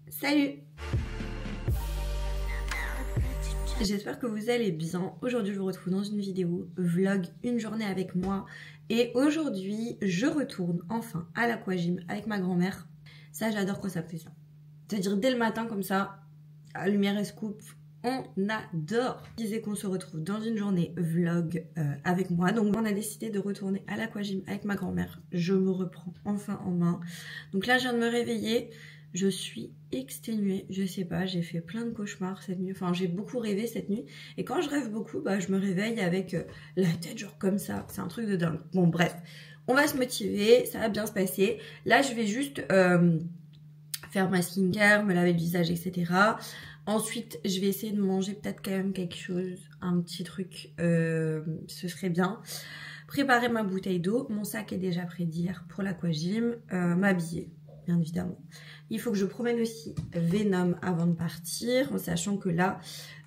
Salut! J'espère que vous allez bien. Aujourd'hui je vous retrouve dans une vidéo vlog une journée avec moi. Et aujourd'hui je retourne enfin à l'aquagym avec ma grand-mère. Ça j'adore quand ça fait ça. C'est-à-dire dès le matin comme ça, la lumière et scoop, on adore. Je disais qu'on se retrouve dans une journée vlog avec moi. Donc on a décidé de retourner à l'aquagym avec ma grand-mère. Je me reprends enfin en main. Donc là je viens de me réveiller. Je suis exténuée, je sais pas, j'ai fait plein de cauchemars cette nuit, enfin j'ai beaucoup rêvé cette nuit, et quand je rêve beaucoup, bah je me réveille avec la tête genre comme ça, c'est un truc de dingue. Bon bref, on va se motiver, ça va bien se passer. Là je vais juste faire ma skincare, me laver le visage, etc. Ensuite je vais essayer de manger peut-être quand même quelque chose, un petit truc, ce serait bien. Préparer ma bouteille d'eau, mon sac est déjà prêt d'hier pour l'aquagym, m'habiller bien évidemment. Il faut que je promène aussi Venom avant de partir, en sachant que là,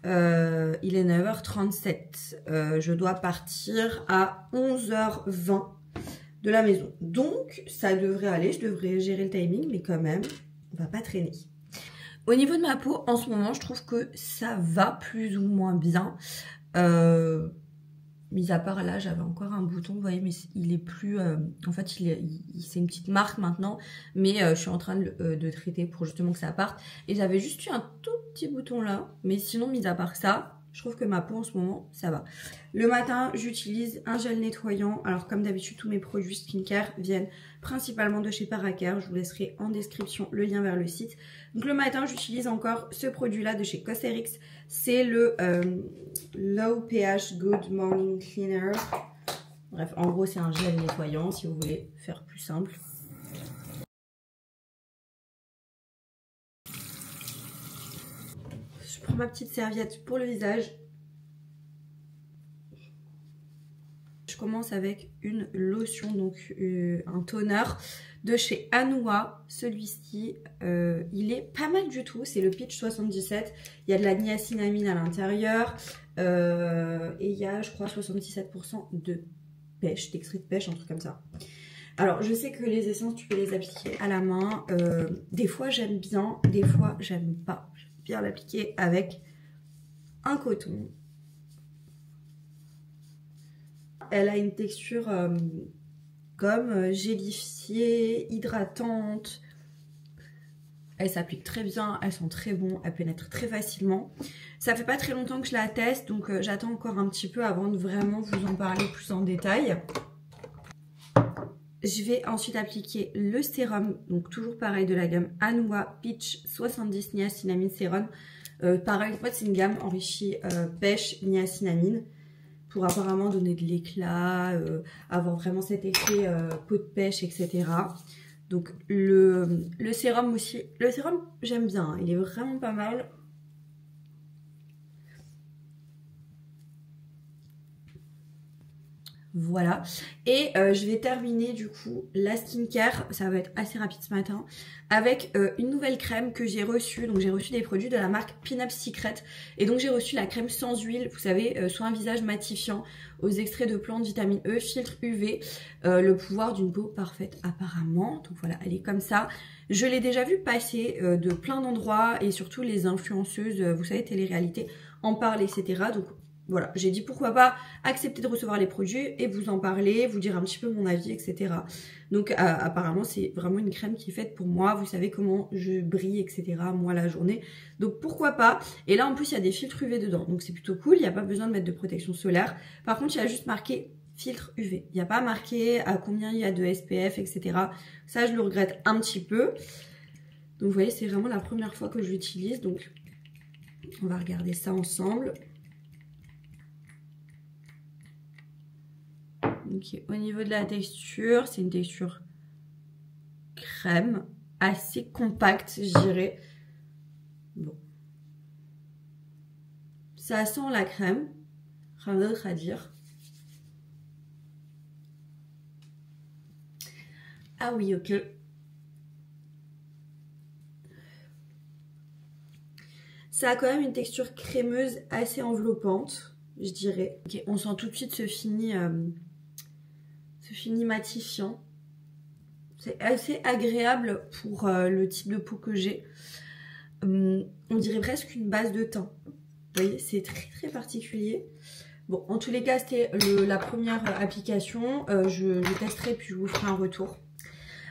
il est 9h37. Je dois partir à 11h20 de la maison. Donc, ça devrait aller, je devrais gérer le timing, mais quand même, on va pas traîner. Au niveau de ma peau, en ce moment, je trouve que ça va plus ou moins bien. Mis à part là, j'avais encore un bouton, vous voyez, mais il est plus... en fait, c'est une petite marque maintenant, mais je suis en train de traiter pour justement que ça parte. Et j'avais juste eu un tout petit bouton là, mais sinon, mis à part ça, je trouve que ma peau en ce moment, ça va. Le matin, j'utilise un gel nettoyant. Alors, comme d'habitude, tous mes produits skincare viennent principalement de chez Paracare. Je vous laisserai en description le lien vers le site. Donc, le matin, j'utilise encore ce produit-là de chez Cosrx. C'est le Low pH Good Morning Cleaner. Bref, en gros, c'est un gel nettoyant, si vous voulez faire plus simple. Je prends ma petite serviette pour le visage. Je commence avec une lotion, donc un toner de chez Anua. Celui-ci, il est pas mal du tout. C'est le Peach 77. Il y a de la niacinamide à l'intérieur. Et il y a, je crois, 77% de pêche, d'extrait de pêche, un truc comme ça. Alors, je sais que les essences, tu peux les appliquer à la main. Des fois, j'aime bien. Des fois, j'aime pas. J'aime bien l'appliquer avec un coton. Elle a une texture comme gélifiée, hydratante. Elle s'applique très bien, elle sent très bon, elle pénètre très facilement. Ça fait pas très longtemps que je la teste, donc j'attends encore un petit peu avant de vraiment vous en parler plus en détail. Je vais ensuite appliquer le sérum, donc toujours pareil de la gamme Anua Peach 70 Niacinamide Sérum. Pareil, en fait c'est une gamme enrichie pêche, niacinamide, pour apparemment donner de l'éclat, avoir vraiment cet effet peau de pêche, etc. Donc le sérum aussi, le sérum j'aime bien, hein, il est vraiment pas mal. Voilà, et je vais terminer du coup la skincare, ça va être assez rapide ce matin, avec une nouvelle crème que j'ai reçue. Donc j'ai reçu des produits de la marque Pin-Up Secret, et donc j'ai reçu la crème sans huile, vous savez, soit un visage matifiant aux extraits de plantes, vitamine E, filtre UV, le pouvoir d'une peau parfaite apparemment. Donc voilà, elle est comme ça. Je l'ai déjà vue passer de plein d'endroits, et surtout les influenceuses, vous savez, télé-réalité, en parlent, etc. Donc voilà, j'ai dit pourquoi pas accepter de recevoir les produits et vous en parler, vous dire un petit peu mon avis, etc. Donc apparemment c'est vraiment une crème qui est faite pour moi, vous savez comment je brille, etc. moi la journée, donc pourquoi pas. Et là en plus il y a des filtres UV dedans, donc c'est plutôt cool, il n'y a pas besoin de mettre de protection solaire. Par contre il y a juste marqué filtre UV, il n'y a pas marqué à combien il y a de SPF, etc. Ça je le regrette un petit peu. Donc vous voyez c'est vraiment la première fois que je l'utilise, donc on va regarder ça ensemble. Okay. Au niveau de la texture, c'est une texture crème, assez compacte, je dirais. Bon. Ça sent la crème, rien d'autre à dire. Ah oui, ok. Ça a quand même une texture crémeuse assez enveloppante, je dirais. Okay. On sent tout de suite ce fini matifiant. C'est assez agréable pour le type de peau que j'ai. On dirait presque une base de teint. Vous voyez, c'est très très particulier. Bon, en tous les cas, c'était la première application. Je testerai puis je vous ferai un retour.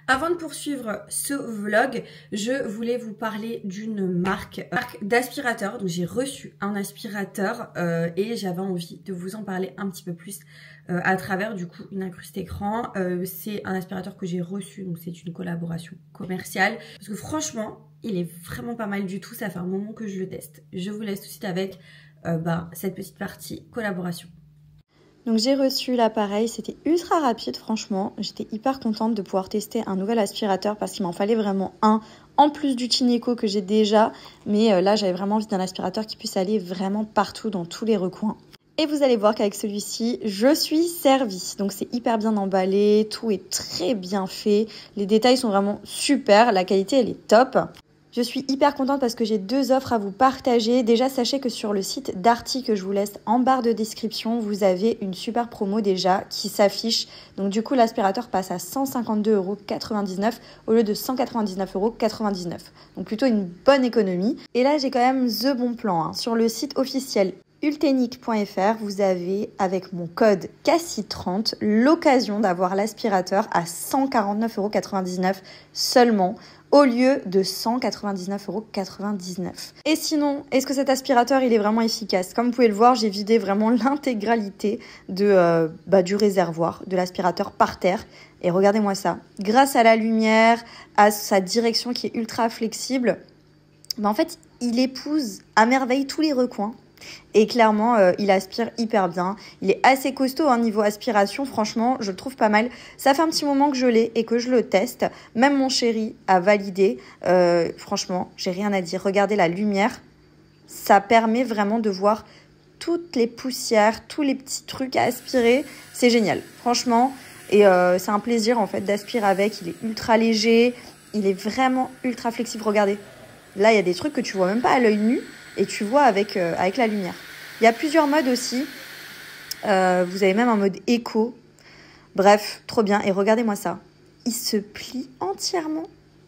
Avant de poursuivre ce vlog, je voulais vous parler d'une marque d'aspirateur. Donc j'ai reçu un aspirateur et j'avais envie de vous en parler un petit peu plus à travers du coup une incruste écran. C'est un aspirateur que j'ai reçu, donc c'est une collaboration commerciale. Parce que franchement, il est vraiment pas mal du tout. Ça fait un moment que je le teste. Je vous laisse tout de suite avec cette petite partie collaboration. Donc j'ai reçu l'appareil, c'était ultra rapide franchement, j'étais hyper contente de pouvoir tester un nouvel aspirateur parce qu'il m'en fallait vraiment un en plus du Tineco que j'ai déjà, mais là j'avais vraiment envie d'un aspirateur qui puisse aller vraiment partout dans tous les recoins. Et vous allez voir qu'avec celui-ci, je suis servie. Donc c'est hyper bien emballé, tout est très bien fait, les détails sont vraiment super, la qualité elle est top. Je suis hyper contente parce que j'ai deux offres à vous partager. Déjà, sachez que sur le site Darty que je vous laisse en barre de description, vous avez une super promo déjà qui s'affiche. Donc du coup, l'aspirateur passe à 152,99 € au lieu de 199,99 €. Donc plutôt une bonne économie. Et là, j'ai quand même the bon plan. Sur le site officiel ultenic.fr, vous avez avec mon code CASSI30 l'occasion d'avoir l'aspirateur à 149,99 € seulement, au lieu de 199,99 €. Et sinon, est-ce que cet aspirateur il est vraiment efficace? Comme vous pouvez le voir, j'ai vidé vraiment l'intégralité du réservoir de l'aspirateur par terre. Et regardez-moi ça. Grâce à la lumière, à sa direction qui est ultra flexible, en fait, il épouse à merveille tous les recoins. Et clairement, il aspire hyper bien. Il est assez costaud niveau aspiration. Franchement, je le trouve pas mal. Ça fait un petit moment que je l'ai et que je le teste. Même mon chéri a validé. Franchement, j'ai rien à dire. Regardez la lumière. Ça permet vraiment de voir toutes les poussières, tous les petits trucs à aspirer. C'est génial, franchement. Et c'est un plaisir en fait d'aspirer avec. Il est ultra léger. Il est vraiment ultra flexible. Regardez. Là, il y a des trucs que tu vois même pas à l'œil nu. Et tu vois avec la lumière. Il y a plusieurs modes aussi. Vous avez même un mode éco. Bref, trop bien. Et regardez-moi ça. Il se plie entièrement.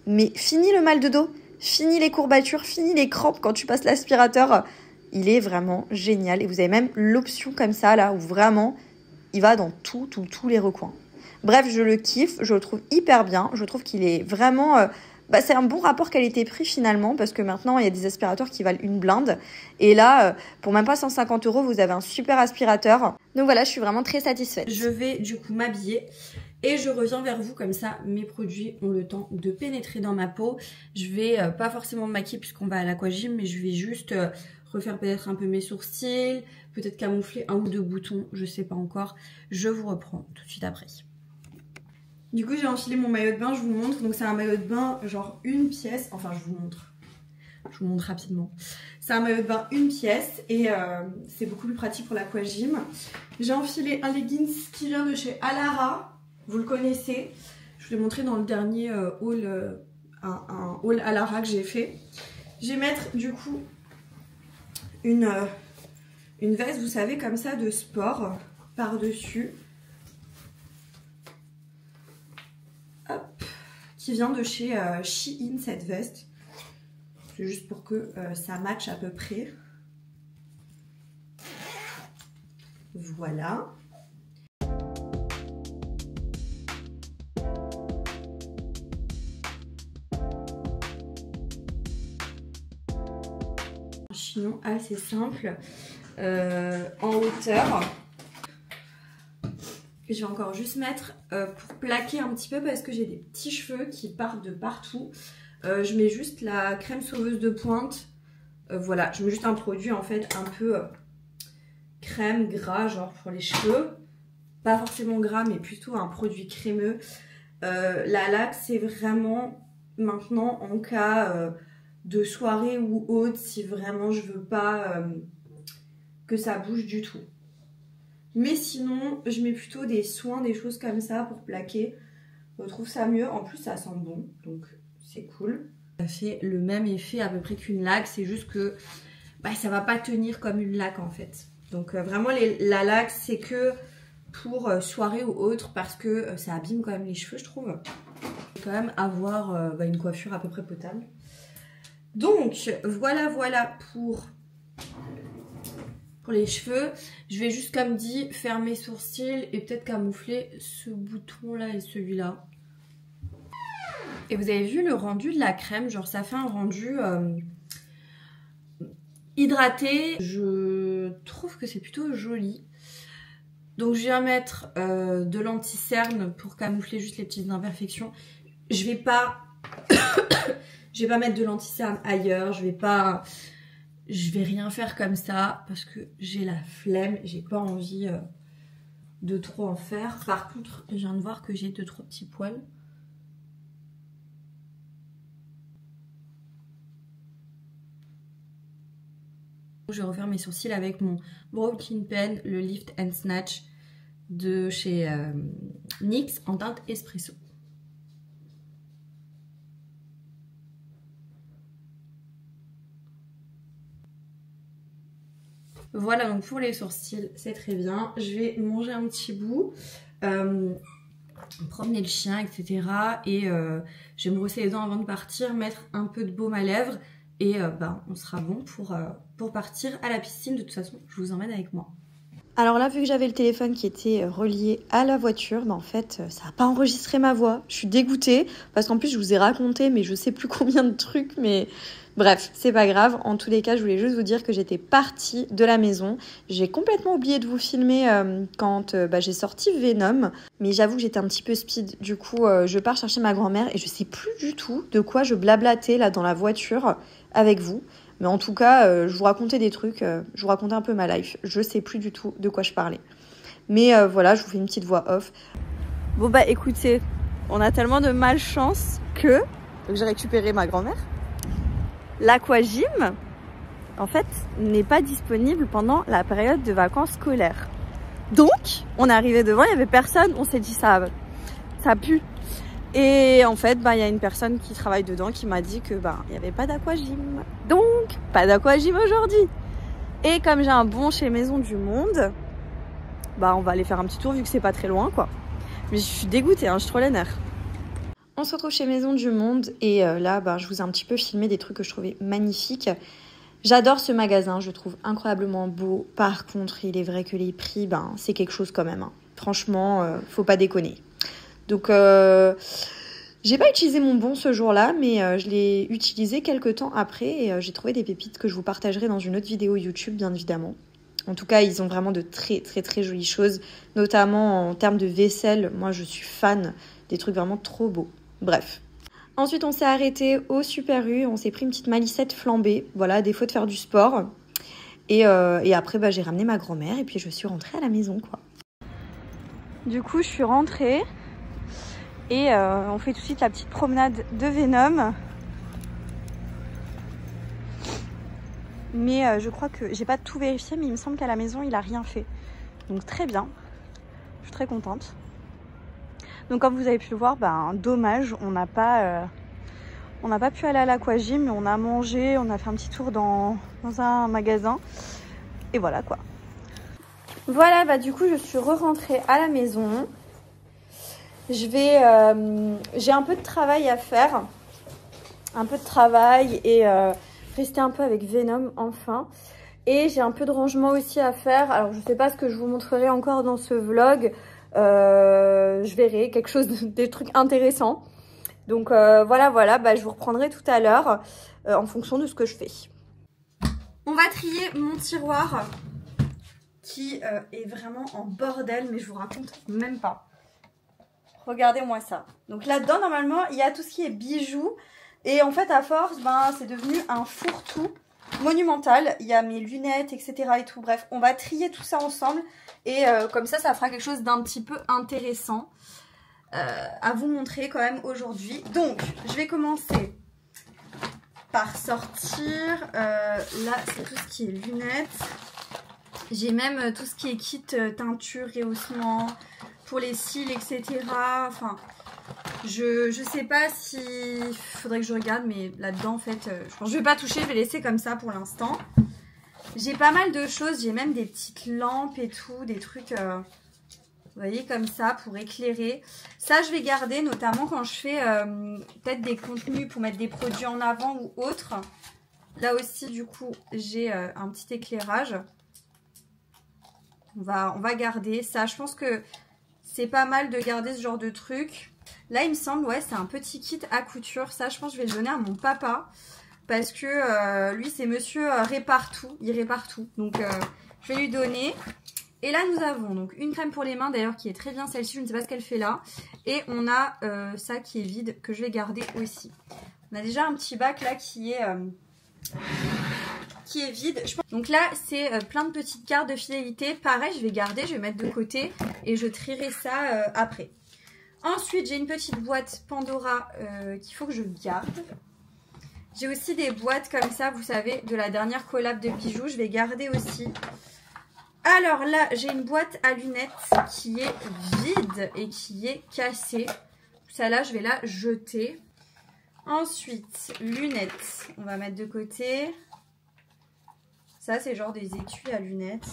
Mais fini le mal de dos. Fini les courbatures. Fini les crampes quand tu passes l'aspirateur. Il est vraiment génial. Et vous avez même l'option comme ça, là, où vraiment, il va dans tous les recoins. Bref, je le kiffe. Je le trouve hyper bien. Je trouve qu'il est vraiment... c'est un bon rapport qualité-prix finalement parce que maintenant il y a des aspirateurs qui valent une blinde et là pour même pas 150 €, vous avez un super aspirateur. Donc voilà, je suis vraiment très satisfaite. Je vais du coup m'habiller et je reviens vers vous, comme ça mes produits ont le temps de pénétrer dans ma peau. Je vais pas forcément me maquiller puisqu'on va à l'aquagym, mais je vais juste refaire peut-être un peu mes sourcils, peut-être camoufler un ou deux boutons, je sais pas encore. Je vous reprends tout de suite après. Du coup, j'ai enfilé mon maillot de bain, je vous montre. Donc c'est un maillot de bain genre une pièce. Enfin, je vous montre rapidement. C'est un maillot de bain une pièce et c'est beaucoup plus pratique pour l'aquagym. J'ai enfilé un leggings qui vient de chez Alara. Vous le connaissez. Je vous l'ai montré dans le dernier haul, un haul Alara que j'ai fait. Je vais mettre du coup une veste, vous savez, comme ça, de sport par-dessus. Qui vient de chez Shein, cette veste. C'est juste pour que ça matche à peu près. Voilà. Un chignon assez simple en hauteur. Je vais encore juste mettre pour plaquer un petit peu parce que j'ai des petits cheveux qui partent de partout. Je mets juste la crème sauveuse de pointe. Voilà, je mets juste un produit en fait un peu crème gras, genre pour les cheveux. Pas forcément gras, mais plutôt un produit crémeux. La laque, c'est vraiment maintenant en cas de soirée ou autre, si vraiment je veux pas que ça bouge du tout. Mais sinon, je mets plutôt des soins, des choses comme ça pour plaquer. Je trouve ça mieux. En plus, ça sent bon, donc c'est cool. Ça fait le même effet à peu près qu'une laque. C'est juste que ça va pas tenir comme une laque en fait. Donc vraiment, la laque, c'est que pour soirée ou autre parce que ça abîme quand même les cheveux, je trouve. Faut quand même avoir une coiffure à peu près potable. Donc, voilà pour les cheveux. Je vais juste, comme dit, faire mes sourcils et peut-être camoufler ce bouton-là et celui-là. Et vous avez vu le rendu de la crème, genre ça fait un rendu hydraté. Je trouve que c'est plutôt joli. Donc je viens mettre de l'anti-cerne pour camoufler juste les petites imperfections. Je vais pas mettre de l'anti-cerne ailleurs, je vais rien faire comme ça parce que j'ai la flemme, j'ai pas envie de trop en faire. Par contre, je viens de voir que j'ai 2-3 petits poils. Je vais refaire mes sourcils avec mon Brow Pen, le Lift and Snatch de chez NYX en teinte espresso. Voilà, donc pour les sourcils, c'est très bien. Je vais manger un petit bout, promener le chien, etc. Et je vais me brosser les dents avant de partir, mettre un peu de baume à lèvres. Et on sera bon pour partir à la piscine. De toute façon, je vous emmène avec moi. Alors là, vu que j'avais le téléphone qui était relié à la voiture, en fait, ça n'a pas enregistré ma voix. Je suis dégoûtée parce qu'en plus, je vous ai raconté, mais je sais plus combien de trucs. Mais bref, c'est pas grave. En tous les cas, je voulais juste vous dire que j'étais partie de la maison. J'ai complètement oublié de vous filmer quand j'ai sorti Venom. Mais j'avoue que j'étais un petit peu speed. Du coup, je pars chercher ma grand-mère et je sais plus du tout de quoi je blablatais là dans la voiture avec vous. Mais en tout cas, je vous racontais des trucs, je vous racontais un peu ma life. Je sais plus du tout de quoi je parlais. Mais voilà, je vous fais une petite voix off. Bon bah écoutez, on a tellement de malchance que j'ai récupéré ma grand-mère. L'aquagym, en fait, n'est pas disponible pendant la période de vacances scolaires. Donc, on est arrivé devant, il n'y avait personne, on s'est dit ça pue. Et en fait, il y a une personne qui travaille dedans qui m'a dit que il n'y avait pas d'aquagym. Donc, pas d'aquagym aujourd'hui. Et comme j'ai un bon chez Maison du Monde, on va aller faire un petit tour vu que c'est pas très loin, quoi. Mais je suis dégoûtée, je suis trop les nerfs. On se retrouve chez Maison du Monde et là, je vous ai un petit peu filmé des trucs que je trouvais magnifiques. J'adore ce magasin, je le trouve incroyablement beau. Par contre, il est vrai que les prix, c'est quelque chose quand même. Franchement, faut pas déconner. Donc, j'ai pas utilisé mon bon ce jour-là, mais je l'ai utilisé quelques temps après et j'ai trouvé des pépites que je vous partagerai dans une autre vidéo YouTube, bien évidemment. En tout cas, ils ont vraiment de très très très jolies choses, notamment en termes de vaisselle. Moi, je suis fan des trucs vraiment trop beaux. Bref. Ensuite, on s'est arrêté au Super U, on s'est pris une petite malicette flambée. Voilà, des fois de faire du sport. Et après, j'ai ramené ma grand-mère et puis je suis rentrée à la maison, quoi. Du coup, je suis rentrée. Et on fait tout de suite la petite promenade de Venom. Mais je crois que j'ai pas tout vérifié, mais il me semble qu'à la maison il a rien fait. Donc très bien. Je suis très contente. Donc comme vous avez pu le voir, dommage, on n'a pas pu aller à l'aquagym, mais on a mangé, on a fait un petit tour dans un magasin. Et voilà quoi. Voilà, du coup je suis re-rentrée à la maison. J'ai un peu de travail à faire, et rester un peu avec Venom enfin. Et j'ai un peu de rangement aussi à faire. Alors je sais pas ce que je vous montrerai encore dans ce vlog. Je verrai quelque chose, des trucs intéressants. Donc voilà, je vous reprendrai tout à l'heure en fonction de ce que je fais. On va trier mon tiroir qui est vraiment en bordel, mais je vous raconte même pas. Regardez-moi ça. Donc là-dedans, normalement, il y a tout ce qui est bijoux. Et en fait, à force, c'est devenu un fourre-tout monumental. Il y a mes lunettes, etc. et tout. Bref, on va trier tout ça ensemble. Et comme ça fera quelque chose d'un petit peu intéressant à vous montrer quand même aujourd'hui. Donc, je vais commencer par sortir. Là, c'est tout ce qui est lunettes. J'ai même tout ce qui est kit teinture, rehaussement pour les cils, etc. Enfin, je sais pas si... faudrait que je regarde, mais là-dedans, en fait, je pense que je vais pas toucher, je vais laisser comme ça pour l'instant. J'ai pas mal de choses, j'ai même des petites lampes et tout, des trucs Vous voyez, comme ça, pour éclairer. Ça, je vais garder, notamment quand je fais peut-être des contenus pour mettre des produits en avant ou autre. Là aussi, du coup, j'ai un petit éclairage. On va garder ça. Je pense que c'est pas mal de garder ce genre de truc. Là, il me semble, ouais, c'est un petit kit à couture. Ça, je pense que je vais le donner à mon papa. Parce que lui, c'est monsieur répare tout. Il répare tout. Donc, je vais lui donner. Et là, nous avons donc une crème pour les mains, d'ailleurs, qui est très bien celle-ci. Je ne sais pas ce qu'elle fait là. Et on a ça qui est vide, que je vais garder aussi. On a déjà un petit bac là qui est vide. Donc là, c'est plein de petites cartes de fidélité. Pareil, je vais garder, je vais mettre de côté et je trierai ça après. Ensuite, j'ai une petite boîte Pandora qu'il faut que je garde. J'ai aussi des boîtes comme ça, vous savez, de la dernière collab de bijoux. Je vais garder aussi. Alors là, j'ai une boîte à lunettes qui est vide et qui est cassée. Celle-là, je vais la jeter. Ensuite, lunettes, on va mettre de côté. Ça, c'est genre des étuis à lunettes.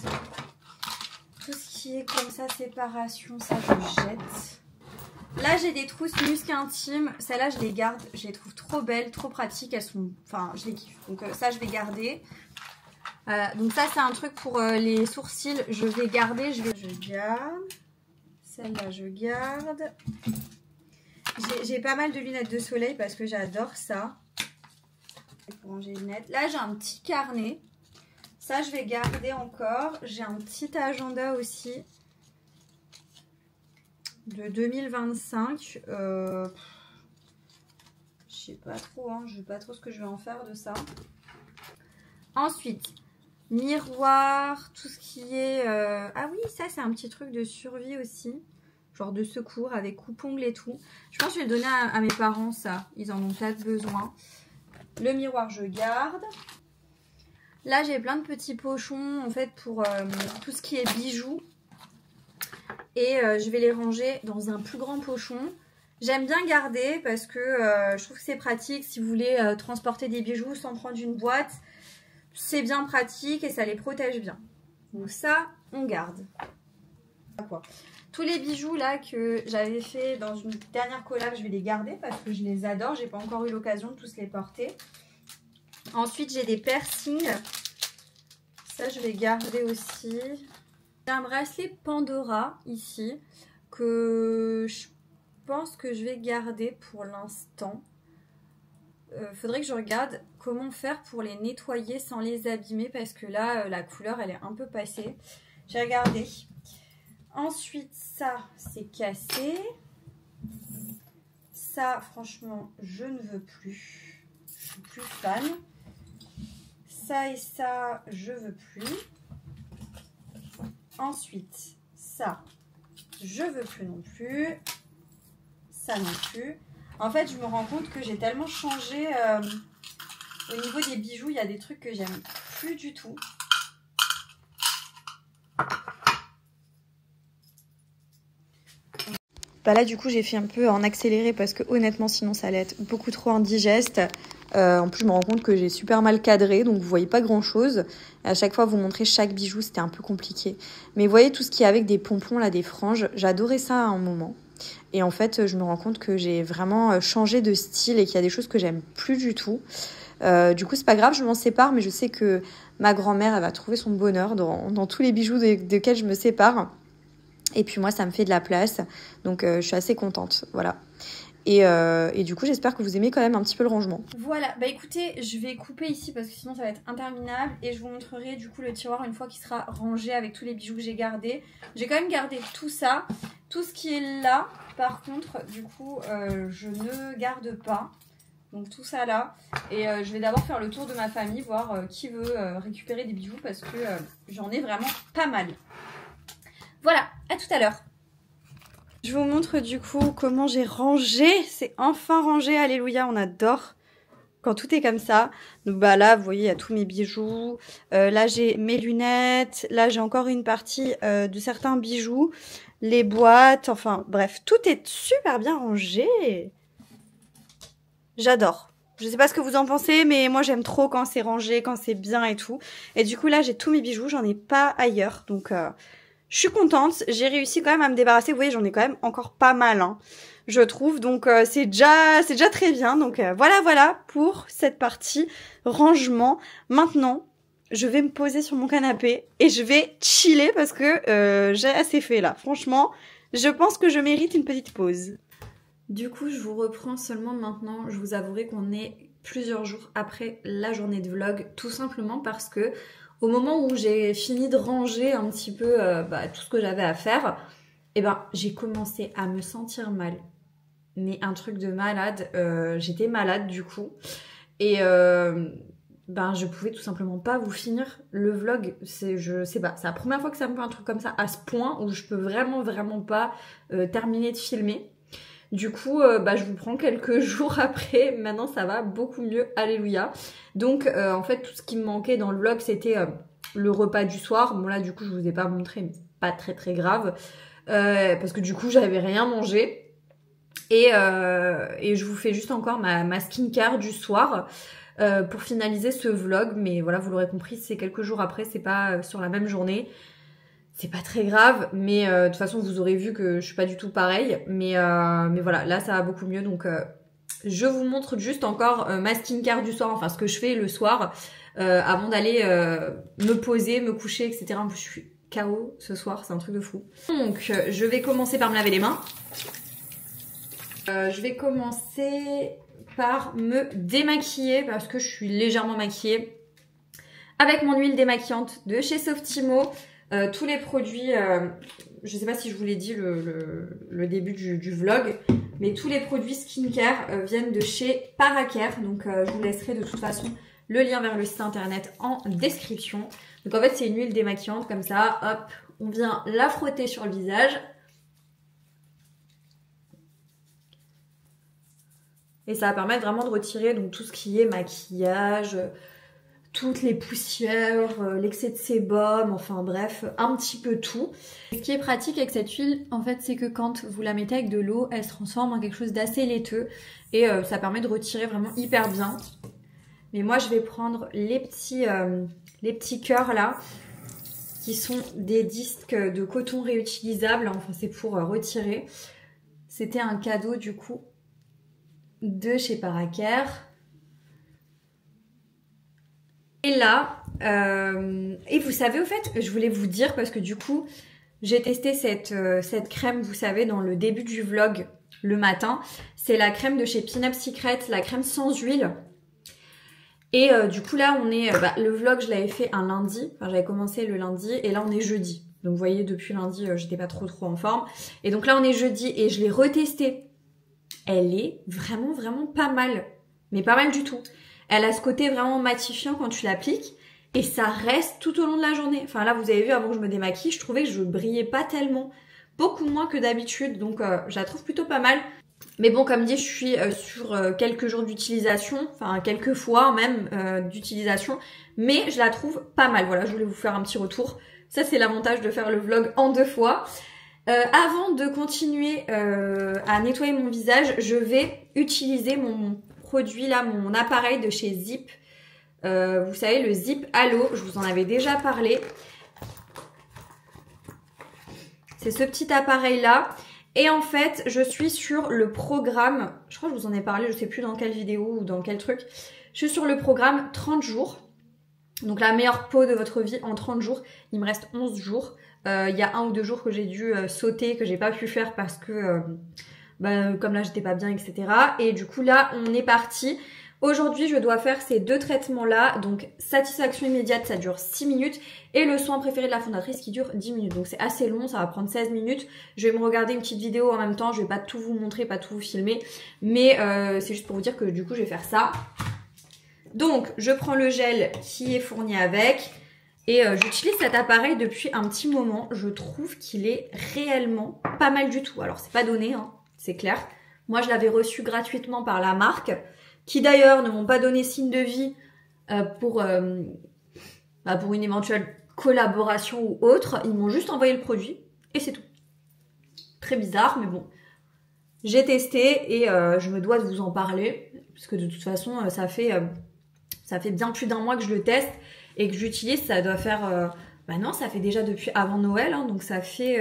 Tout ce qui est comme ça, séparation, ça, je jette. Là, j'ai des trousses musc intimes. Celles-là, je les garde. Je les trouve trop belles, trop pratiques. Elles sont... Enfin, je les kiffe. Donc ça, je vais garder. Donc ça, c'est un truc pour les sourcils. Je vais garder. Je garde. Celle-là, je garde. J'ai pas mal de lunettes de soleil parce que j'adore ça. Pour ranger les lunettes. Là, j'ai un petit carnet. Ça, je vais garder encore. J'ai un petit agenda aussi. De 2025. Je sais pas trop, hein. Je sais pas trop ce que je vais en faire de ça. Ensuite, miroir, tout ce qui est... Ah oui, ça c'est un petit truc de survie aussi. Genre de secours avec coupe-ongles et tout. Je pense que je vais le donner à mes parents ça. Ils en ont peut-être besoin. Le miroir, je garde. Là, j'ai plein de petits pochons en fait pour tout ce qui est bijoux. Et je vais les ranger dans un plus grand pochon. J'aime bien garder parce que je trouve que c'est pratique si vous voulez transporter des bijoux sans prendre une boîte. C'est bien pratique et ça les protège bien. Donc ça, on garde. Tous les bijoux là que j'avais fait dans une dernière collab, je vais les garder parce que je les adore. J'ai pas encore eu l'occasion de tous les porter. Ensuite, j'ai des piercings. Ça, je vais garder aussi. J'ai un bracelet Pandora ici que je pense que je vais garder pour l'instant. Faudrait que je regarde comment faire pour les nettoyer sans les abîmer parce que là, la couleur, elle est un peu passée. J'ai regardé. Ensuite, ça, c'est cassé. Ça, franchement, je ne veux plus. Je suis plus fan. Ça et ça, je veux plus. Ensuite, ça, je veux plus non plus. Ça non plus. En fait, je me rends compte que j'ai tellement changé au niveau des bijoux. Il y a des trucs que j'aime plus du tout. Bah là, du coup, j'ai fait un peu en accéléré parce que honnêtement, sinon, ça allait être beaucoup trop indigeste. En plus, je me rends compte que j'ai super mal cadré, donc vous voyez pas grand-chose. À chaque fois, vous montrer chaque bijou, c'était un peu compliqué. Mais vous voyez tout ce qui est avec des pompons, là, des franges. J'adorais ça à un moment. Et en fait, je me rends compte que j'ai vraiment changé de style et qu'il y a des choses que j'aime plus du tout. Du coup, c'est pas grave, je m'en sépare, mais je sais que ma grand-mère, elle va trouver son bonheur dans tous les bijoux desquels je me sépare. Et puis moi, ça me fait de la place. Donc, je suis assez contente. Voilà. Et du coup, j'espère que vous aimez quand même un petit peu le rangement. Voilà, bah écoutez, je vais couper ici parce que sinon ça va être interminable. Et je vous montrerai du coup le tiroir une fois qu'il sera rangé avec tous les bijoux que j'ai gardés. J'ai quand même gardé tout ça. Tout ce qui est là, par contre, du coup, je ne garde pas. Donc tout ça là. Et je vais d'abord faire le tour de ma famille, voir qui veut récupérer des bijoux parce que j'en ai vraiment pas mal. Voilà, à tout à l'heure. Je vous montre du coup comment j'ai rangé. C'est enfin rangé, alléluia, on adore quand tout est comme ça. Donc bah là, vous voyez, il y a tous mes bijoux. Là, j'ai mes lunettes. Là, j'ai encore une partie de certains bijoux. Les boîtes, enfin bref, tout est super bien rangé. J'adore. Je sais pas ce que vous en pensez, mais moi j'aime trop quand c'est rangé, quand c'est bien et tout. Et du coup là, j'ai tous mes bijoux, j'en ai pas ailleurs. Donc... Je suis contente, j'ai réussi quand même à me débarrasser. Vous voyez, j'en ai quand même encore pas mal, hein, je trouve. Donc c'est déjà très bien. Donc voilà pour cette partie rangement. Maintenant, je vais me poser sur mon canapé et je vais chiller parce que j'ai assez fait là. Franchement, je pense que je mérite une petite pause. Du coup, je vous reprends seulement maintenant. Je vous avouerai qu'on est plusieurs jours après la journée de vlog, tout simplement parce que au moment où j'ai fini de ranger un petit peu tout ce que j'avais à faire, j'ai commencé à me sentir mal. Mais un truc de malade. J'étais malade du coup. Et je pouvais tout simplement pas vous finir le vlog. Je sais pas, c'est la première fois que ça me fait un truc comme ça à ce point où je peux vraiment pas terminer de filmer. Du coup, je vous prends quelques jours après. Maintenant, ça va beaucoup mieux. Alléluia. Donc, en fait, tout ce qui me manquait dans le vlog, c'était le repas du soir. Bon, là, du coup, je vous ai pas montré, mais c'est pas très grave. Parce que du coup, j'avais rien mangé. Et je vous fais juste encore ma skincare du soir pour finaliser ce vlog. Mais voilà, vous l'aurez compris, c'est quelques jours après. C'est pas sur la même journée. C'est pas très grave, mais de toute façon vous aurez vu que je suis pas du tout pareille. Mais voilà, là ça va beaucoup mieux. Donc je vous montre juste encore ma skincare du soir, enfin ce que je fais le soir avant d'aller me poser, me coucher, etc. En plus je suis KO ce soir, c'est un truc de fou. Donc je vais commencer par me laver les mains. Je vais commencer par me démaquiller parce que je suis légèrement maquillée avec mon huile démaquillante de chez Softimo. Tous les produits, je sais pas si je vous l'ai dit le début du vlog, mais tous les produits skincare viennent de chez Paracare. Donc je vous laisserai de toute façon le lien vers le site internet en description. Donc en fait c'est une huile démaquillante comme ça, hop, on vient la frotter sur le visage. Et ça va permettre vraiment de retirer donc, tout ce qui est maquillage, toutes les poussières, l'excès de sébum, enfin bref, un petit peu tout. Ce qui est pratique avec cette huile, en fait, c'est que quand vous la mettez avec de l'eau, elle se transforme en quelque chose d'assez laiteux et ça permet de retirer vraiment hyper bien. Mais moi, je vais prendre les petits cœurs là, qui sont des disques de coton réutilisables. Enfin, c'est pour retirer. C'était un cadeau du coup de chez Paracare. Et là, et vous savez au fait, je voulais vous dire parce que du coup, j'ai testé cette crème, vous savez, dans le début du vlog le matin. C'est la crème de chez Pin-Up Secret, la crème sans huile. Et du coup là, on est, le vlog, je l'avais fait un lundi, enfin j'avais commencé le lundi et là on est jeudi. Donc vous voyez, depuis lundi, j'étais pas trop en forme. Et donc là on est jeudi et je l'ai retestée. Elle est vraiment pas mal, mais pas mal du tout. Elle a ce côté vraiment matifiant quand tu l'appliques et ça reste tout au long de la journée. Enfin là, vous avez vu, avant que je me démaquille, je trouvais que je brillais pas tellement. Beaucoup moins que d'habitude, donc je la trouve plutôt pas mal. Mais bon, comme dit, je suis sur quelques jours d'utilisation, enfin quelques fois même d'utilisation. Mais je la trouve pas mal. Voilà, je voulais vous faire un petit retour. Ça, c'est l'avantage de faire le vlog en 2 fois. Avant de continuer à nettoyer mon visage, je vais utiliser mon produit là, mon appareil de chez Zip. Vous savez, le Zip Halo, je vous en avais déjà parlé. C'est ce petit appareil là. Et en fait, je suis sur le programme, je crois que je vous en ai parlé, je sais plus dans quelle vidéo ou dans quel truc. Je suis sur le programme 30 jours. Donc la meilleure peau de votre vie en 30 jours. Il me reste 11 jours. Il y a 1 ou 2 jours que j'ai dû sauter, que j'ai pas pu faire parce que comme là j'étais pas bien, etc. Et du coup là on est parti. Aujourd'hui je dois faire ces 2 traitements là. Donc satisfaction immédiate, ça dure 6 minutes. Et le soin préféré de la fondatrice qui dure 10 minutes. Donc c'est assez long, ça va prendre 16 minutes. Je vais me regarder une petite vidéo en même temps. Je vais pas tout vous montrer, pas tout vous filmer. Mais c'est juste pour vous dire que du coup je vais faire ça. Donc je prends le gel qui est fourni avec. Et j'utilise cet appareil depuis un petit moment. Je trouve qu'il est réellement pas mal du tout. Alors c'est pas donné, hein, c'est clair. Moi je l'avais reçu gratuitement par la marque, qui d'ailleurs ne m'ont pas donné signe de vie pour une éventuelle collaboration ou autre. Ils m'ont juste envoyé le produit et c'est tout. Très bizarre, mais bon. J'ai testé et je me dois de vous en parler. Parce que de toute façon, ça fait bien plus d'1 mois que je le teste. Et que j'utilise, ça doit faire Bah non, ça fait déjà depuis avant Noël, hein, donc ça fait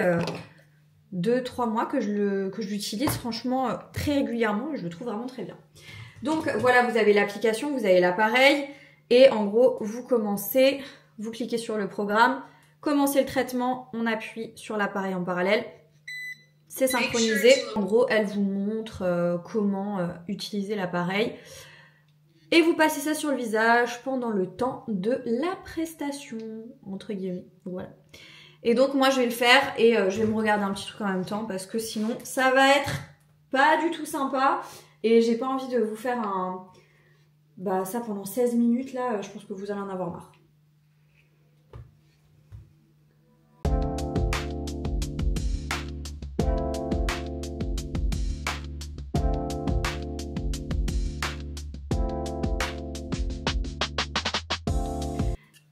2-3 mois que je l'utilise franchement très régulièrement et je le trouve vraiment très bien. Donc voilà, vous avez l'application, vous avez l'appareil et en gros, vous commencez, vous cliquez sur le programme, commencez le traitement, on appuie sur l'appareil en parallèle. C'est synchronisé. En gros, elle vous montre comment utiliser l'appareil. Et vous passez ça sur le visage pendant le temps de la prestation, entre guillemets. Voilà. Et donc moi je vais le faire et je vais me regarder un petit truc en même temps parce que sinon ça va être pas du tout sympa. Et j'ai pas envie de vous faire ça pendant 16 minutes là, je pense que vous allez en avoir marre.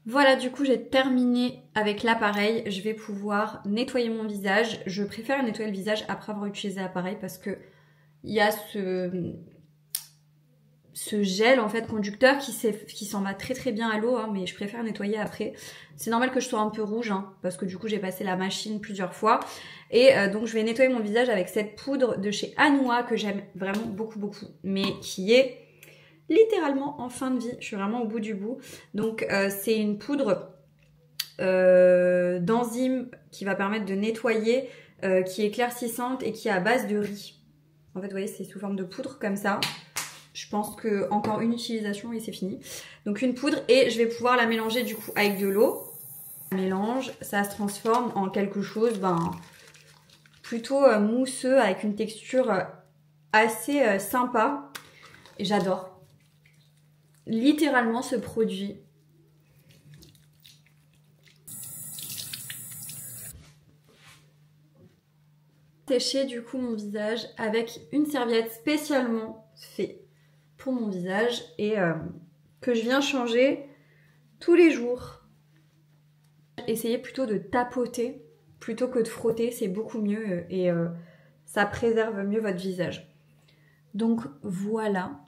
Voilà, du coup j'ai terminé avec l'appareil, je vais pouvoir nettoyer mon visage. Je préfère nettoyer le visage après avoir utilisé l'appareil parce que il y a ce gel en fait conducteur qui s'en va très très bien à l'eau, hein, mais je préfère nettoyer après. C'est normal que je sois un peu rouge hein, parce que du coup j'ai passé la machine plusieurs fois. Et donc je vais nettoyer mon visage avec cette poudre de chez Anua que j'aime vraiment beaucoup mais qui est littéralement en fin de vie, je suis vraiment au bout du bout. Donc c'est une poudre d'enzyme qui va permettre de nettoyer, qui est éclaircissante et qui est à base de riz. En fait, vous voyez, c'est sous forme de poudre comme ça. Je pense que encore une utilisation et c'est fini. Donc une poudre et je vais pouvoir la mélanger du coup avec de l'eau. Mélange, ça se transforme en quelque chose plutôt mousseux avec une texture assez sympa. Et j'adore. Littéralement ce produit. Sécher du coup mon visage avec une serviette spécialement faite pour mon visage et que je viens changer tous les jours. Essayez plutôt de tapoter plutôt que de frotter, c'est beaucoup mieux et ça préserve mieux votre visage. Donc voilà.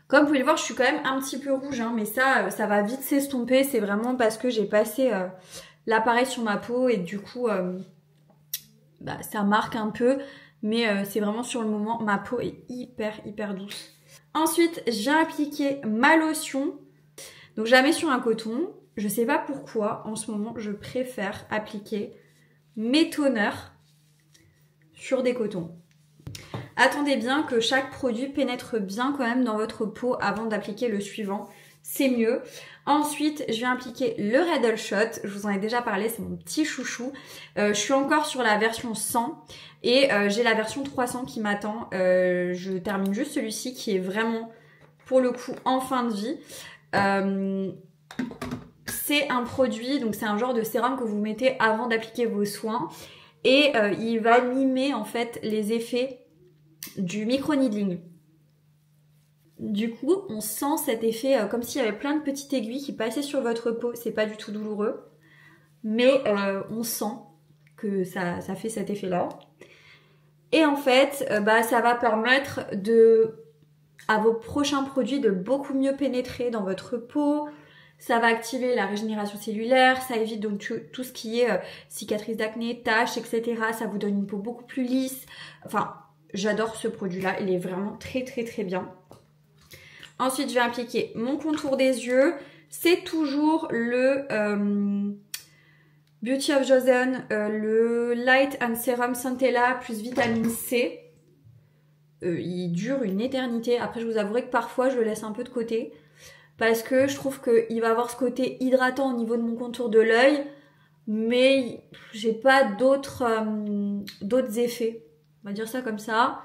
Comme vous pouvez le voir, je suis quand même un petit peu rouge, hein, mais ça va vite s'estomper. C'est vraiment parce que j'ai passé l'appareil sur ma peau et du coup, ça marque un peu. Mais c'est vraiment sur le moment, ma peau est hyper douce. Ensuite, je viens appliquer ma lotion. Donc je la mets sur un coton. Je sais pas pourquoi, en ce moment, je préfère appliquer mes toners sur des cotons. Attendez bien que chaque produit pénètre bien quand même dans votre peau avant d'appliquer le suivant. C'est mieux. Ensuite, je viens appliquer le Redl Shot. Je vous en ai déjà parlé, c'est mon petit chouchou. Je suis encore sur la version 100 et j'ai la version 300 qui m'attend. Je termine juste celui-ci qui est vraiment, pour le coup, en fin de vie. C'est un produit, donc c'est un genre de sérum que vous mettez avant d'appliquer vos soins. Et il va mimer en fait les effets du micro-needling. Du coup, on sent cet effet comme s'il y avait plein de petites aiguilles qui passaient sur votre peau. C'est pas du tout douloureux, mais on sent que ça fait cet effet-là. Et en fait, ça va permettre à vos prochains produits de beaucoup mieux pénétrer dans votre peau. Ça va activer la régénération cellulaire, ça évite donc tout ce qui est cicatrices d'acné, taches, etc. Ça vous donne une peau beaucoup plus lisse. Enfin, j'adore ce produit-là, il est vraiment très bien. Ensuite, je vais appliquer mon contour des yeux. C'est toujours le Beauty of Joseon, le Light and Serum Centella plus vitamine C. Il dure une éternité. Après, je vous avouerai que parfois, je le laisse un peu de côté. Parce que je trouve qu'il va avoir ce côté hydratant au niveau de mon contour de l'œil. Mais j'ai pas d'autres effets. On va dire ça comme ça.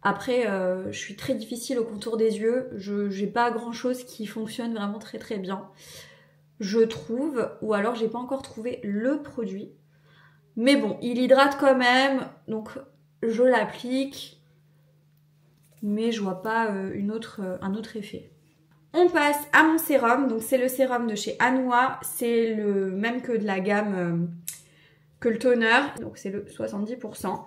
Après, je suis très difficile au contour des yeux. J'ai pas grand chose qui fonctionne vraiment très bien. Je trouve. Ou alors j'ai pas encore trouvé le produit. Mais bon, il hydrate quand même. Donc je l'applique. Mais je vois pas un autre effet. On passe à mon sérum, donc c'est le sérum de chez Anua, c'est le même que de la gamme que le toner, donc c'est le 70%.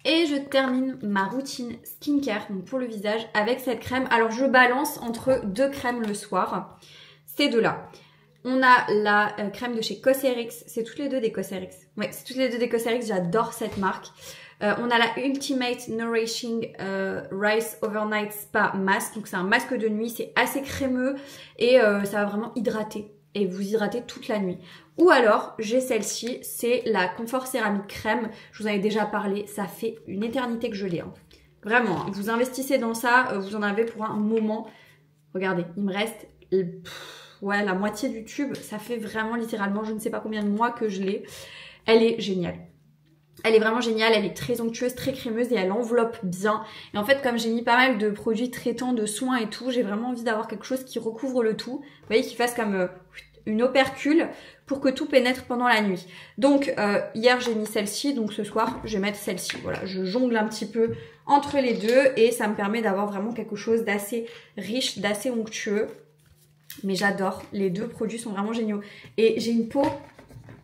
Et je termine ma routine skincare donc pour le visage avec cette crème. Alors je balance entre deux crèmes le soir. Ces deux-là. On a la crème de chez Cosrx. C'est toutes les deux des Cosrx. Ouais, c'est toutes les deux des Cosrx. J'adore cette marque. On a la Ultimate Nourishing Rice Overnight Spa Mask. Donc c'est un masque de nuit. C'est assez crémeux et ça va vraiment hydrater. Et vous hydratez toute la nuit. Ou alors, j'ai celle-ci, c'est la Confort Céramique Crème. Je vous en ai déjà parlé, ça fait une éternité que je l'ai. Hein. Vraiment, hein. Vous investissez dans ça, vous en avez pour un moment. Regardez, il me reste la moitié du tube. Ça fait vraiment littéralement, je ne sais pas combien de mois que je l'ai. Elle est géniale. Elle est vraiment géniale, elle est très onctueuse, très crémeuse et elle enveloppe bien. Et en fait, comme j'ai mis pas mal de produits traitants, de soins et tout, j'ai vraiment envie d'avoir quelque chose qui recouvre le tout. Vous voyez, qui fasse comme une opercule pour que tout pénètre pendant la nuit. Donc, hier, j'ai mis celle-ci. Donc, ce soir, je vais mettre celle-ci. Voilà, je jongle un petit peu entre les deux et ça me permet d'avoir vraiment quelque chose d'assez riche, d'assez onctueux. Mais j'adore. Les deux produits sont vraiment géniaux. Et j'ai une peau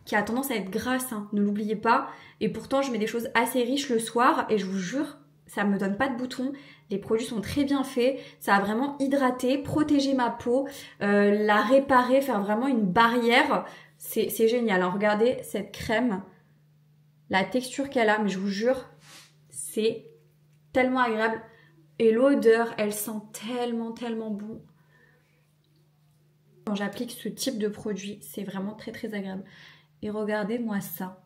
qui a tendance à être grasse, hein, ne l'oubliez pas. Et pourtant, je mets des choses assez riches le soir et je vous jure, ça me donne pas de boutons. Les produits sont très bien faits. Ça a vraiment hydraté, protégé ma peau, la réparer, faire vraiment une barrière. C'est génial. Hein. Regardez cette crème, la texture qu'elle a, mais je vous jure, c'est tellement agréable. Et l'odeur, elle sent tellement, tellement bon. Quand j'applique ce type de produit, c'est vraiment très, très agréable. Et regardez-moi ça.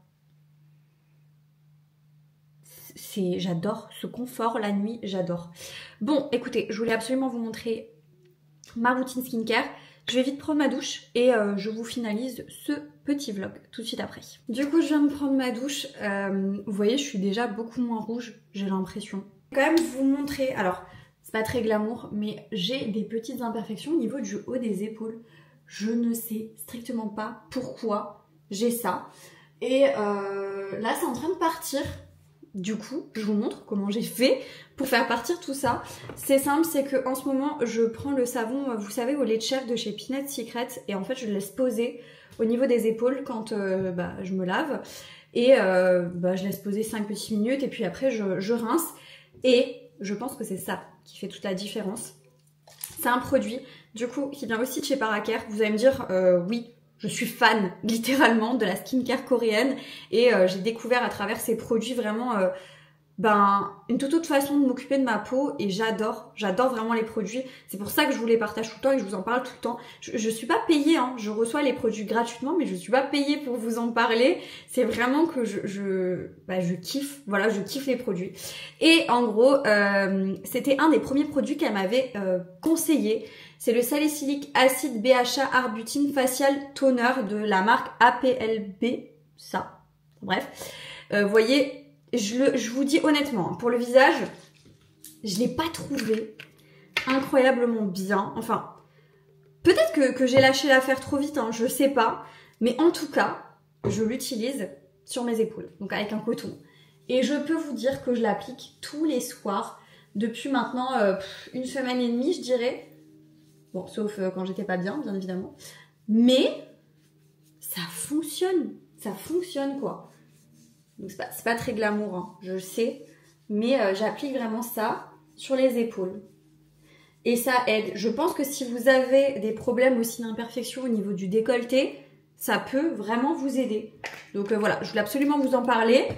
J'adore ce confort la nuit, j'adore. Bon, écoutez, je voulais absolument vous montrer ma routine skincare. Je vais vite prendre ma douche et je vous finalise ce petit vlog tout de suite après. Du coup, je viens de prendre ma douche. Vous voyez, je suis déjà beaucoup moins rouge, j'ai l'impression. Je vais quand même vous montrer, alors, c'est pas très glamour, mais j'ai des petites imperfections au niveau du haut des épaules. Je ne sais strictement pas pourquoi j'ai ça. Et là, c'est en train de partir. Du coup, je vous montre comment j'ai fait pour faire partir tout ça. C'est simple, c'est que en ce moment, je prends le savon, vous savez, au lait de chèvre de chez Peanut Secret. Et en fait, je le laisse poser au niveau des épaules quand je me lave. Et je laisse poser 5 petites minutes et puis après, je rince. Et je pense que c'est ça qui fait toute la différence. C'est un produit, du coup, qui vient aussi de chez Paracare. Vous allez me dire, oui, je suis fan, littéralement, de la skincare coréenne. Et j'ai découvert à travers ces produits vraiment une toute autre façon de m'occuper de ma peau. Et j'adore vraiment les produits. C'est pour ça que je vous les partage tout le temps et que je vous en parle tout le temps. Je suis pas payée, hein. Je reçois les produits gratuitement, mais je suis pas payée pour vous en parler. C'est vraiment que je kiffe. Voilà, je kiffe les produits. Et en gros, c'était un des premiers produits qu'elle m'avait conseillé. C'est le salicylique acide BHA Arbutine Facial Toner de la marque APLB. Ça, bref. Vous voyez, je vous dis honnêtement, pour le visage, je l'ai pas trouvé incroyablement bien. Enfin, peut-être que j'ai lâché l'affaire trop vite, hein, je sais pas. Mais en tout cas, je l'utilise sur mes épaules, donc avec un coton. Et je peux vous dire que je l'applique tous les soirs depuis maintenant une semaine et demie, je dirais. Bon, sauf quand j'étais pas bien évidemment. Mais ça fonctionne quoi. Donc c'est pas très glamour, hein, je le sais. Mais j'applique vraiment ça sur les épaules. Et ça aide. Je pense que si vous avez des problèmes aussi d'imperfection au niveau du décolleté, ça peut vraiment vous aider. Donc voilà, je voulais absolument vous en parler.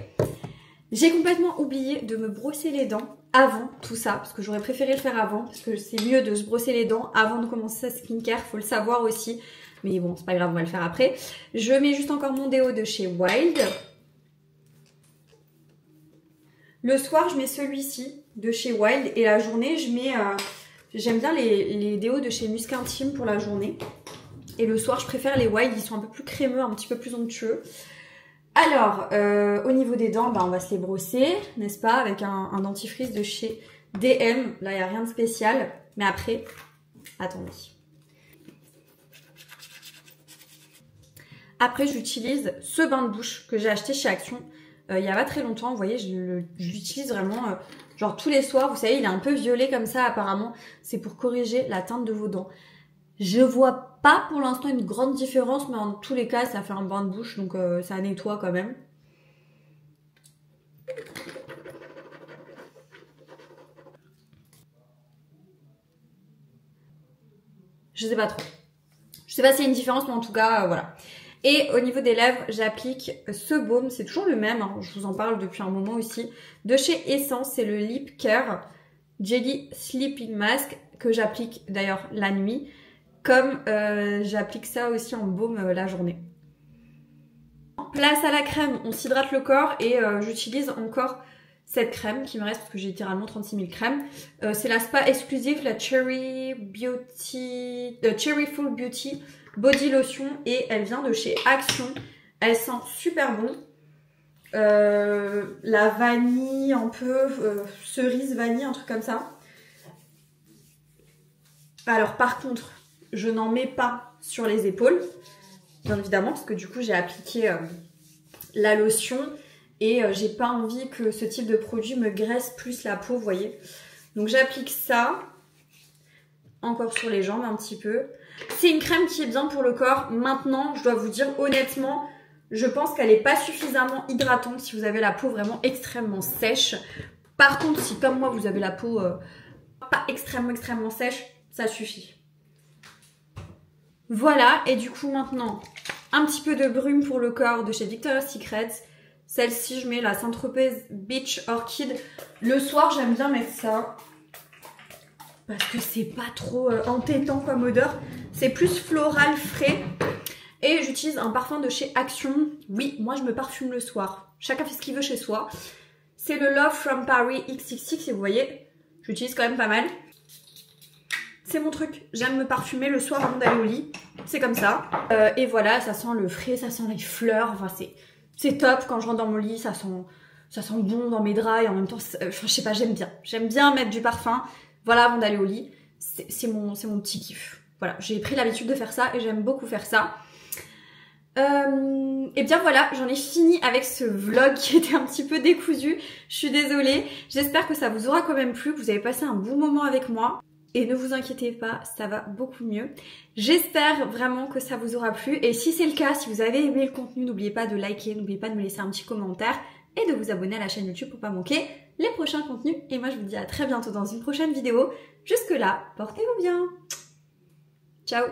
J'ai complètement oublié de me brosser les dents avant tout ça, parce que j'aurais préféré le faire avant, parce que c'est mieux de se brosser les dents avant de commencer sa skincare, faut le savoir aussi. Mais bon, c'est pas grave, on va le faire après. Je mets juste encore mon déo de chez Wild. Le soir, je mets celui-ci de chez Wild et la journée, je mets... j'aime bien les déos de chez Musk Intime pour la journée. Et le soir, je préfère les Wild, ils sont un peu plus crémeux, un petit peu plus onctueux. Alors, au niveau des dents, on va se les brosser, n'est-ce pas, avec un dentifrice de chez DM. Là, il n'y a rien de spécial. Mais après, attendez. Après, j'utilise ce bain de bouche que j'ai acheté chez Action il n'y a pas très longtemps. Vous voyez, je l'utilise vraiment genre tous les soirs. Vous savez, il est un peu violet comme ça apparemment. C'est pour corriger la teinte de vos dents. Je vois pas pour l'instant une grande différence, mais en tous les cas, ça fait un bain de bouche, donc ça nettoie quand même. Je sais pas trop. Je sais pas s'il y a une différence, mais en tout cas, voilà. Et au niveau des lèvres, j'applique ce baume. C'est toujours le même, hein, je vous en parle depuis un moment aussi. De chez Essence, c'est le Lip Care Jelly Sleeping Mask que j'applique d'ailleurs la nuit. Comme j'applique ça aussi en baume la journée. Place à la crème, on s'hydrate le corps et j'utilise encore cette crème qui me reste parce que j'ai littéralement 36 000 crèmes. C'est la spa exclusive, la Cherry Full Beauty Body Lotion et elle vient de chez Action. Elle sent super bon. La vanille, un peu cerise vanille, un truc comme ça. Alors par contre, je n'en mets pas sur les épaules, bien évidemment, parce que du coup j'ai appliqué la lotion et j'ai pas envie que ce type de produit me graisse plus la peau, vous voyez. Donc j'applique ça encore sur les jambes un petit peu. C'est une crème qui est bien pour le corps. Maintenant, je dois vous dire honnêtement, je pense qu'elle n'est pas suffisamment hydratante si vous avez la peau vraiment extrêmement sèche. Par contre, si comme moi vous avez la peau pas extrêmement sèche, ça suffit. Voilà, et du coup maintenant, un petit peu de brume pour le corps de chez Victoria's Secret. Celle-ci, je mets la Saint-Tropez Beach Orchid. Le soir, j'aime bien mettre ça. Parce que c'est pas trop entêtant comme odeur. C'est plus floral, frais. Et j'utilise un parfum de chez Action. Oui, moi je me parfume le soir. Chacun fait ce qu'il veut chez soi. C'est le Love from Paris XXX et vous voyez, j'utilise quand même pas mal. C'est mon truc. J'aime me parfumer le soir avant d'aller au lit. C'est comme ça. Et voilà, ça sent le frais, ça sent les fleurs. Enfin, c'est top. Quand je rentre dans mon lit, ça sent bon dans mes draps. Et en même temps, enfin, je sais pas, j'aime bien. J'aime bien mettre du parfum. Voilà, avant d'aller au lit. C'est mon petit kiff. Voilà, j'ai pris l'habitude de faire ça et j'aime beaucoup faire ça. Et bien voilà, j'en ai fini avec ce vlog qui était un petit peu décousu. Je suis désolée. J'espère que ça vous aura quand même plu, que vous avez passé un bon moment avec moi. Et ne vous inquiétez pas, ça va beaucoup mieux. J'espère vraiment que ça vous aura plu. Et si c'est le cas, si vous avez aimé le contenu, n'oubliez pas de liker, n'oubliez pas de me laisser un petit commentaire et de vous abonner à la chaîne YouTube pour pas manquer les prochains contenus. Et moi, je vous dis à très bientôt dans une prochaine vidéo. Jusque là, portez-vous bien. Ciao!